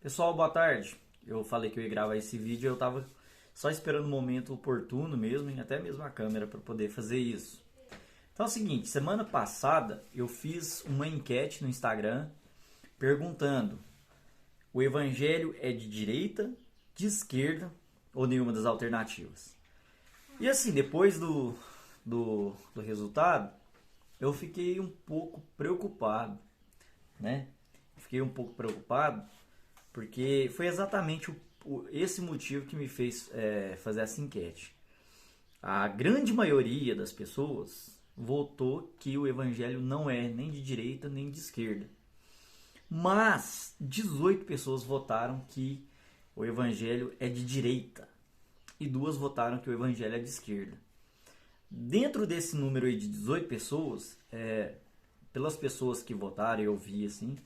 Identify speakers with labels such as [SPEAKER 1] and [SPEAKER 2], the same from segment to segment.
[SPEAKER 1] Pessoal, boa tarde. Eu falei que eu ia gravar esse vídeo, eu tava só esperando o momento oportuno mesmo, e até mesmo a câmera para poder fazer isso. Então é o seguinte, semana passada eu fiz uma enquete no Instagram perguntando: o evangelho é de direita, de esquerda ou nenhuma das alternativas? E assim, depois do resultado, eu fiquei um pouco preocupado, né? Fiquei um pouco preocupado porque foi exatamente esse motivo que me fez fazer essa enquete. A grande maioria das pessoas votou que o evangelho não é nem de direita nem de esquerda. Mas 18 pessoas votaram que o evangelho é de direita e duas votaram que o evangelho é de esquerda. Dentro desse número aí de 18 pessoas, pelas pessoas que votaram, eu vi assim,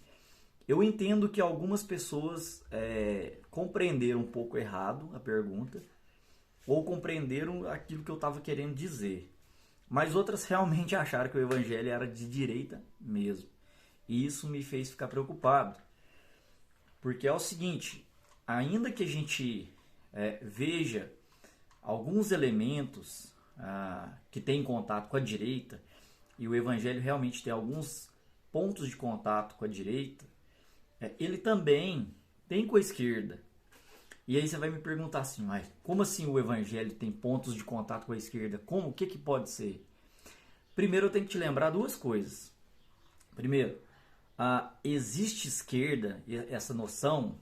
[SPEAKER 1] eu entendo que algumas pessoas compreenderam um pouco errado a pergunta ou compreenderam aquilo que eu estava querendo dizer. Mas outras realmente acharam que o evangelho era de direita mesmo. E isso me fez ficar preocupado. Porque é o seguinte, ainda que a gente veja alguns elementos que têm contato com a direita, e o evangelho realmente tem alguns pontos de contato com a direita, ele também tem com a esquerda. E aí você vai me perguntar assim, mas como assim o evangelho tem pontos de contato com a esquerda? Como? O que pode ser? Primeiro eu tenho que te lembrar duas coisas. Primeiro, existe esquerda, essa noção,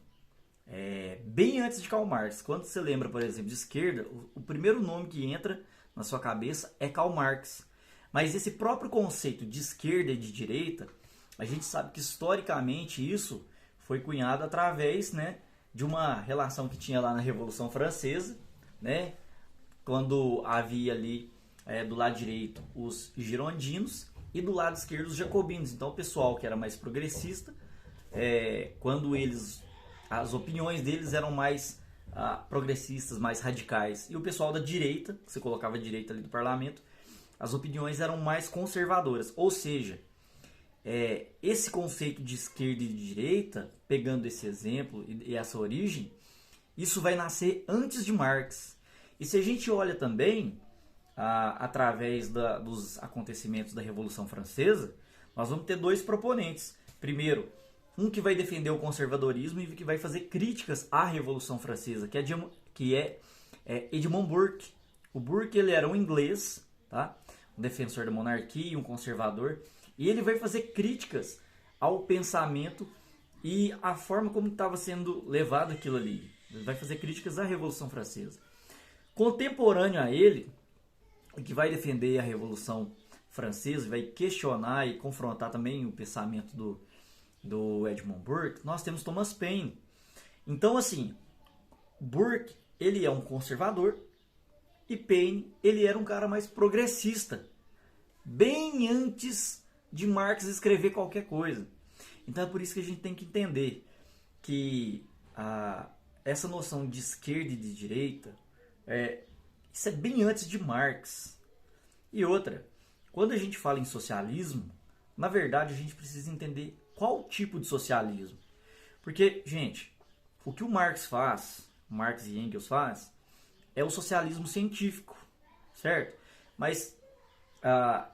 [SPEAKER 1] bem antes de Karl Marx. Quando você lembra, por exemplo, de esquerda, o primeiro nome que entra na sua cabeça é Karl Marx. Mas esse próprio conceito de esquerda e de direita, a gente sabe que historicamente isso foi cunhado através, né, de uma relação que tinha lá na Revolução Francesa, né, quando havia ali do lado direito os girondinos e do lado esquerdo os jacobinos. Então o pessoal que era mais progressista, quando as opiniões deles eram mais progressistas, mais radicais, e o pessoal da direita, que você colocava a direita ali do parlamento, as opiniões eram mais conservadoras. Ou seja, esse conceito de esquerda e de direita, pegando esse exemplo e essa origem, isso vai nascer antes de Marx. E se a gente olha também, através dos acontecimentos da Revolução Francesa, nós vamos ter dois proponentes. Primeiro, um que vai defender o conservadorismo e que vai fazer críticas à Revolução Francesa, que é Edmund Burke. O Burke, ele era um inglês, tá? Um defensor da monarquia, um conservador, e ele vai fazer críticas ao pensamento e à forma como estava sendo levado aquilo ali. Ele vai fazer críticas à Revolução Francesa. Contemporâneo a ele, que vai defender a Revolução Francesa, vai questionar e confrontar também o pensamento do Edmund Burke, nós temos Thomas Paine. Então, assim, Burke, ele é um conservador, e Paine, ele era um cara mais progressista, bem antes de Marx escrever qualquer coisa. Então é por isso que a gente tem que entender que essa noção de esquerda e de direita, isso é bem antes de Marx. E outra, quando a gente fala em socialismo, na verdade a gente precisa entender qual tipo de socialismo. Porque, gente, o que o Marx e Engels faz, é o socialismo científico, certo? Mas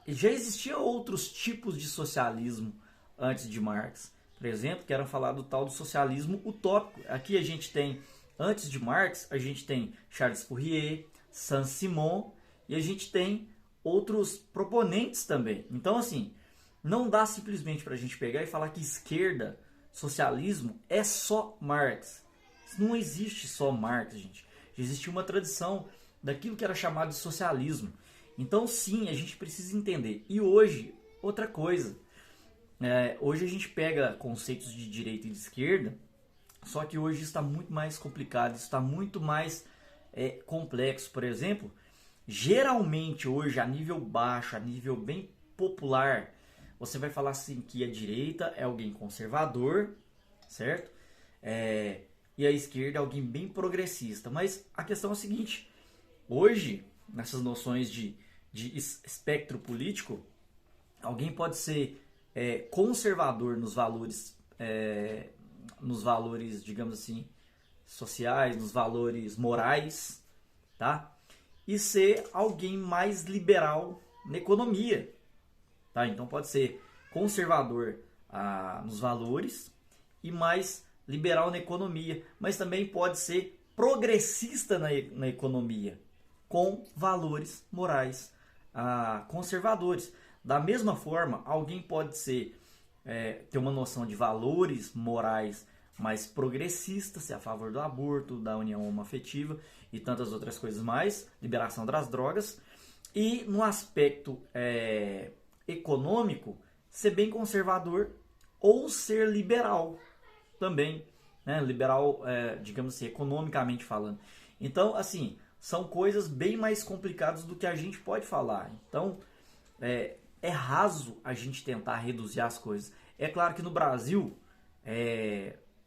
[SPEAKER 1] já existiam outros tipos de socialismo antes de Marx, por exemplo, que era falar do tal do socialismo utópico. Aqui a gente tem, antes de Marx, a gente tem Charles Fourier, Saint-Simon, e a gente tem outros proponentes também. Então, assim, não dá simplesmente para a gente pegar e falar que esquerda, socialismo, é só Marx. Não existe só Marx, gente. Já existia uma tradição daquilo que era chamado de socialismo. Então, sim, a gente precisa entender. E hoje, outra coisa. Hoje a gente pega conceitos de direita e de esquerda, só que hoje está muito mais complicado, está muito mais complexo. Por exemplo, geralmente hoje, a nível baixo, a nível bem popular, você vai falar assim que a direita é alguém conservador, certo? E a esquerda é alguém bem progressista. Mas a questão é a seguinte, hoje, nessas noções de espectro político, alguém pode ser conservador nos valores nos valores, digamos assim, sociais, nos valores morais, tá? E ser alguém mais liberal na economia, tá? Então pode ser conservador nos valores e mais liberal na economia, mas também pode ser progressista na economia, com valores morais conservadores. Da mesma forma, alguém pode ser ter uma noção de valores morais mais progressista, ser a favor do aborto, da união homoafetiva e tantas outras coisas mais, liberação das drogas, e no aspecto econômico, ser bem conservador ou ser liberal também, né? Liberal, digamos assim, economicamente falando. Então, assim, são coisas bem mais complicadas do que a gente pode falar. Então, é raso a gente tentar reduzir as coisas. É claro que no Brasil,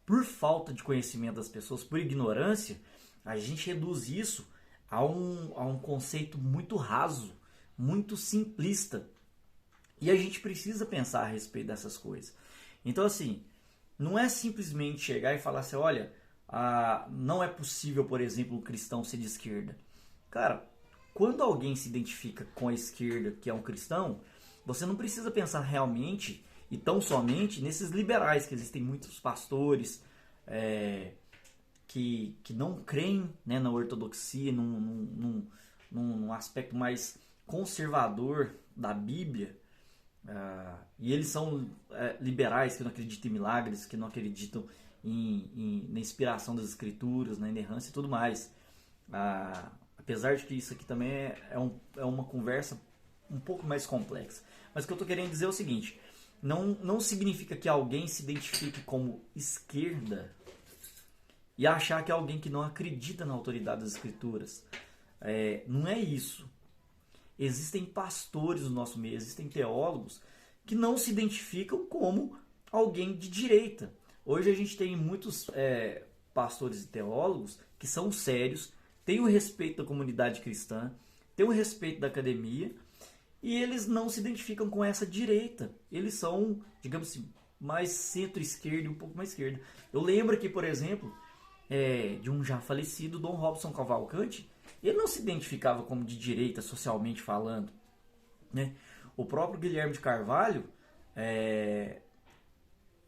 [SPEAKER 1] por falta de conhecimento das pessoas, por ignorância, a gente reduz isso a um conceito muito raso, muito simplista. E a gente precisa pensar a respeito dessas coisas. Então, assim, não é simplesmente chegar e falar assim, olha, não é possível, por exemplo, um cristão ser de esquerda. Cara, quando alguém se identifica com a esquerda, que é um cristão, você não precisa pensar realmente e tão somente nesses liberais, que existem muitos pastores que não creem, né, na ortodoxia, num aspecto mais conservador da Bíblia, e eles são liberais, que não acreditam em milagres, que não acreditam na inspiração das escrituras, na inerrância e tudo mais. Apesar de que isso aqui também é uma conversa um pouco mais complexa. Mas o que eu estou querendo dizer é o seguinte, não significa que alguém se identifique como esquerda e achar que é alguém que não acredita na autoridade das escrituras. Não é isso. Existem pastores no nosso meio, existem teólogos que não se identificam como alguém de direita. Hoje a gente tem muitos pastores e teólogos que são sérios, têm o respeito da comunidade cristã, têm o respeito da academia, e eles não se identificam com essa direita. Eles são, digamos assim, mais centro-esquerda e um pouco mais esquerda. Eu lembro aqui, por exemplo, de um já falecido Dom Robson Cavalcante. Ele não se identificava como de direita, socialmente falando, né? O próprio Guilherme de Carvalho,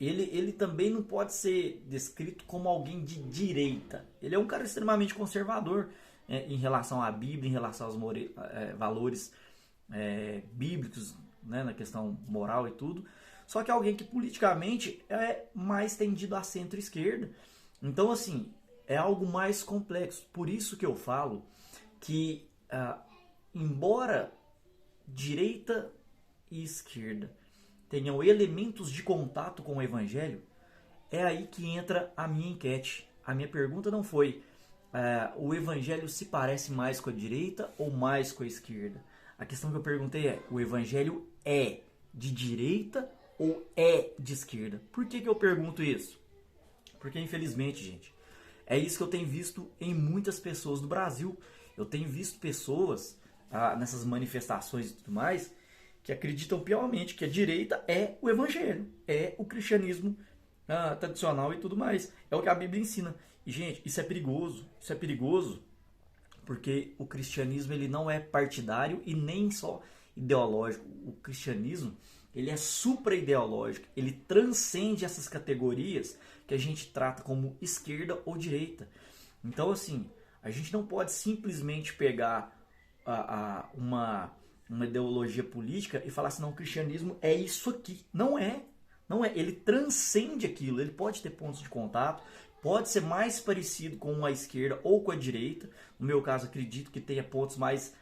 [SPEAKER 1] ele também não pode ser descrito como alguém de direita. Ele é um cara extremamente conservador em relação à Bíblia, em relação aos valores bíblicos, né, na questão moral e tudo. Só que é alguém que politicamente é mais tendido à centro-esquerda. Então, assim, é algo mais complexo. Por isso que eu falo que, embora direita e esquerda tenham elementos de contato com o Evangelho, é aí que entra a minha enquete. A minha pergunta não foi o Evangelho se parece mais com a direita ou mais com a esquerda. A questão que eu perguntei é, o Evangelho é de direita ou é de esquerda? Por que eu pergunto isso? Porque, infelizmente, gente, é isso que eu tenho visto em muitas pessoas do Brasil. Eu tenho visto pessoas nessas manifestações e tudo mais que acreditam piamente que a direita é o Evangelho, é o cristianismo tradicional e tudo mais. É o que a Bíblia ensina. E, gente, isso é perigoso. Isso é perigoso porque o cristianismo ele não é partidário e nem só ideológico. O cristianismo ele é supra-ideológico. Ele transcende essas categorias que a gente trata como esquerda ou direita. Então, assim, a gente não pode simplesmente pegar uma ideologia política e falar assim, não, o cristianismo é isso aqui. Não é. Não é. Ele transcende aquilo. Ele pode ter pontos de contato, pode ser mais parecido com a esquerda ou com a direita. No meu caso, acredito que tenha pontos mais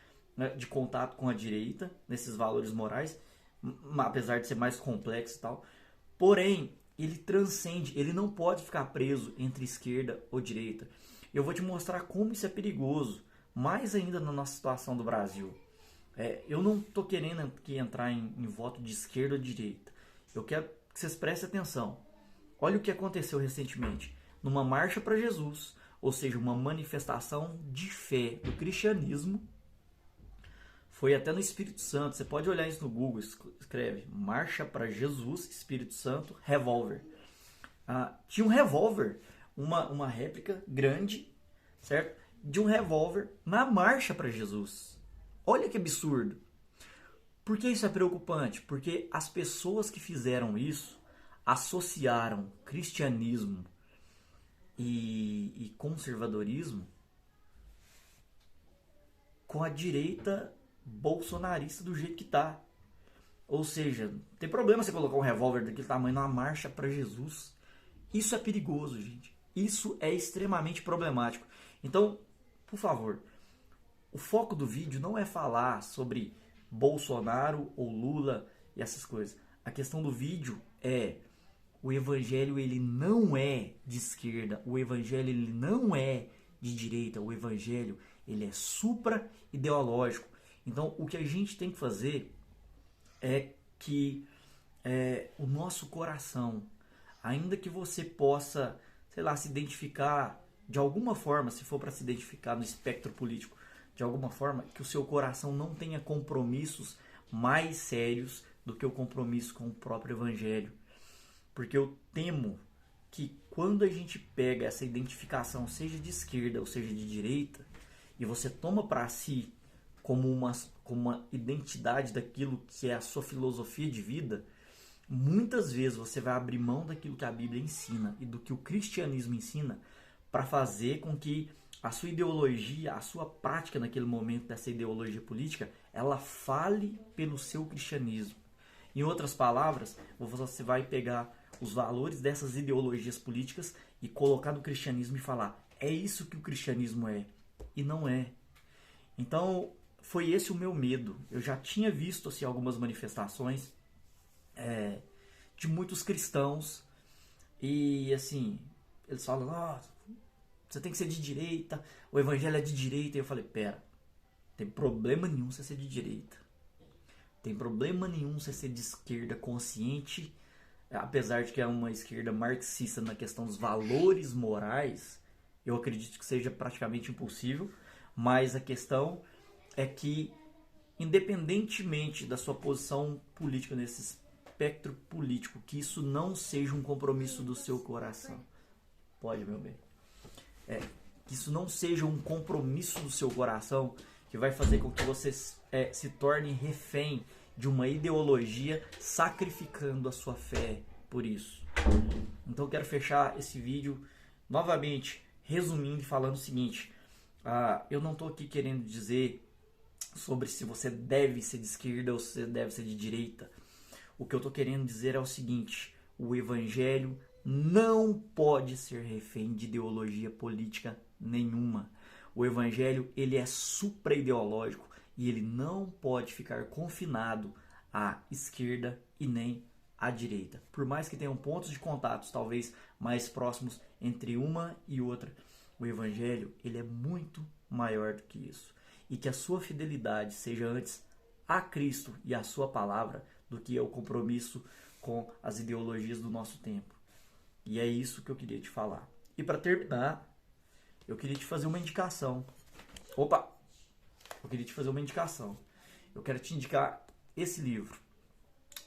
[SPEAKER 1] de contato com a direita, nesses valores morais, apesar de ser mais complexo e tal. Porém, ele transcende, ele não pode ficar preso entre esquerda ou direita. Eu vou te mostrar como isso é perigoso, mais ainda na nossa situação do Brasil. Eu não estou querendo aqui entrar em voto de esquerda ou de direita. Eu quero que vocês prestem atenção. Olha o que aconteceu recentemente. Numa marcha para Jesus, ou seja, uma manifestação de fé do cristianismo, foi até no Espírito Santo. Você pode olhar isso no Google, escreve Marcha para Jesus, Espírito Santo, Revólver. tinha um revólver, uma réplica grande, certo? De um revólver na marcha para Jesus. Olha que absurdo. Por que isso é preocupante? Porque as pessoas que fizeram isso associaram cristianismo e conservadorismo com a direita bolsonarista do jeito que tá. Ou seja, não tem problema você colocar um revólver daquele tamanho numa marcha para Jesus. Isso é perigoso, gente. Isso é extremamente problemático. Então, por favor, o foco do vídeo não é falar sobre Bolsonaro ou Lula e essas coisas. A questão do vídeo é: o evangelho ele não é de esquerda, o evangelho ele não é de direita, o evangelho ele é supra-ideológico. Então, o que a gente tem que fazer é que o nosso coração, ainda que você possa, sei lá, se identificar de alguma forma, se for para se identificar no espectro político, de alguma forma, que o seu coração não tenha compromissos mais sérios do que o compromisso com o próprio evangelho. Porque eu temo que quando a gente pega essa identificação, seja de esquerda ou seja de direita, e você toma para si como uma identidade daquilo que é a sua filosofia de vida, muitas vezes você vai abrir mão daquilo que a Bíblia ensina e do que o cristianismo ensina para fazer com que a sua ideologia, a sua prática naquele momento dessa ideologia política, ela fale pelo seu cristianismo. Em outras palavras, você vai pegar os valores dessas ideologias políticas e colocar no cristianismo e falar: é isso que o cristianismo é. E não é. Então, foi esse o meu medo. Eu já tinha visto assim, algumas manifestações de muitos cristãos e assim, eles falam: nossa, você tem que ser de direita, o evangelho é de direita. E eu falei: pera, tem problema nenhum você ser de direita. Tem problema nenhum você ser de esquerda consciente, apesar de que é uma esquerda marxista na questão dos valores morais. Eu acredito que seja praticamente impossível, mas a questão é que, independentemente da sua posição política nesse espectro político, que isso não seja um compromisso do seu coração. Pode, meu bem. Que isso não seja um compromisso do seu coração que vai fazer com que você se torne refém de uma ideologia, sacrificando a sua fé por isso. Então eu quero fechar esse vídeo novamente resumindo e falando o seguinte: eu não estou aqui querendo dizer sobre se você deve ser de esquerda ou se você deve ser de direita. O que eu estou querendo dizer é o seguinte: o evangelho não pode ser refém de ideologia política nenhuma. O evangelho ele é supra-ideológico e ele não pode ficar confinado à esquerda e nem à direita. Por mais que tenham pontos de contatos talvez mais próximos entre uma e outra, o evangelho ele é muito maior do que isso. E que a sua fidelidade seja antes a Cristo e a sua palavra do que o compromisso com as ideologias do nosso tempo. E é isso que eu queria te falar. E para terminar, eu queria te fazer uma indicação. Eu queria te fazer uma indicação. Eu quero te indicar esse livro,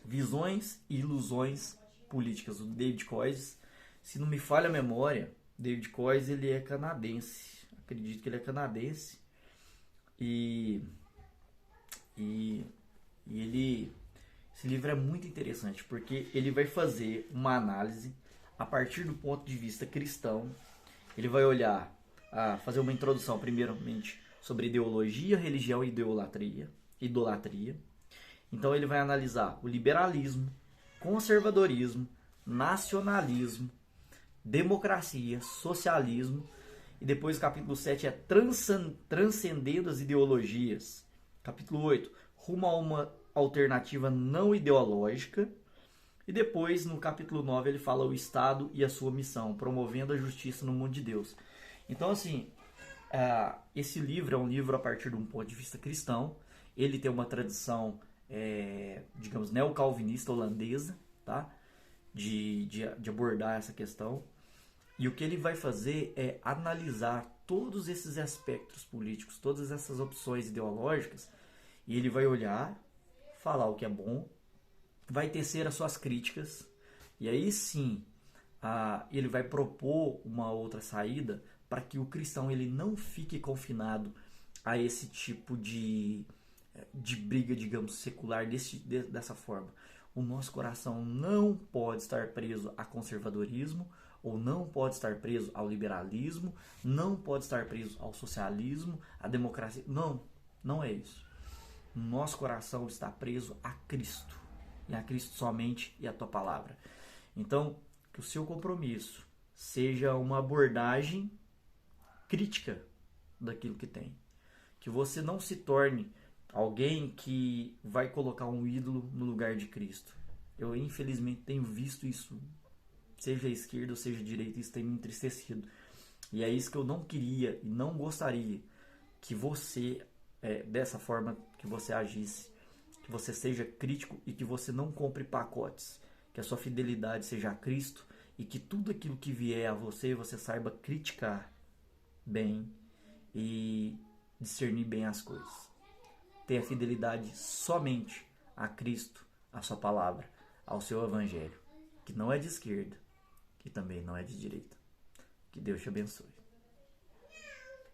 [SPEAKER 1] Visões e Ilusões Políticas, do David Koyes. Se não me falha a memória, David Koyes ele é canadense. Acredito que ele é canadense. E esse livro é muito interessante, porque ele vai fazer uma análise a partir do ponto de vista cristão. Ele vai olhar, fazer uma introdução primeiramente sobre ideologia, religião e idolatria. Então ele vai analisar o liberalismo, conservadorismo, nacionalismo, democracia, socialismo. E depois o capítulo 7 é transcendendo as ideologias. Capítulo 8, rumo a uma alternativa não ideológica. E depois, no capítulo 9, ele fala o Estado e a sua missão, promovendo a justiça no mundo de Deus. Então, assim, esse livro é um livro a partir de um ponto de vista cristão. Ele tem uma tradição, digamos, neocalvinista holandesa, tá? de abordar essa questão. E o que ele vai fazer é analisar todos esses aspectos políticos, todas essas opções ideológicas, e ele vai olhar, falar o que é bom, vai tecer as suas críticas, e aí sim, ele vai propor uma outra saída para que o cristão ele não fique confinado a esse tipo de briga, digamos, secular dessa forma. O nosso coração não pode estar preso a conservadorismo, ou não pode estar preso ao liberalismo, não pode estar preso ao socialismo, à democracia. Não, não é isso. O nosso coração está preso a Cristo, e a Cristo somente e a tua palavra. Então, que o seu compromisso seja uma abordagem crítica daquilo que tem. Que você não se torne alguém que vai colocar um ídolo no lugar de Cristo. Eu, infelizmente, tenho visto isso, seja à esquerda ou seja à direita, isso tem me entristecido. E é isso que eu não queria e não gostaria que você, dessa forma que você agisse, que você seja crítico e que você não compre pacotes, que a sua fidelidade seja a Cristo e que tudo aquilo que vier a você saiba criticar bem e discernir bem as coisas. Tenha fidelidade somente a Cristo, a sua palavra, ao seu evangelho, que não é de esquerda, que também não é de direita. Que Deus te abençoe.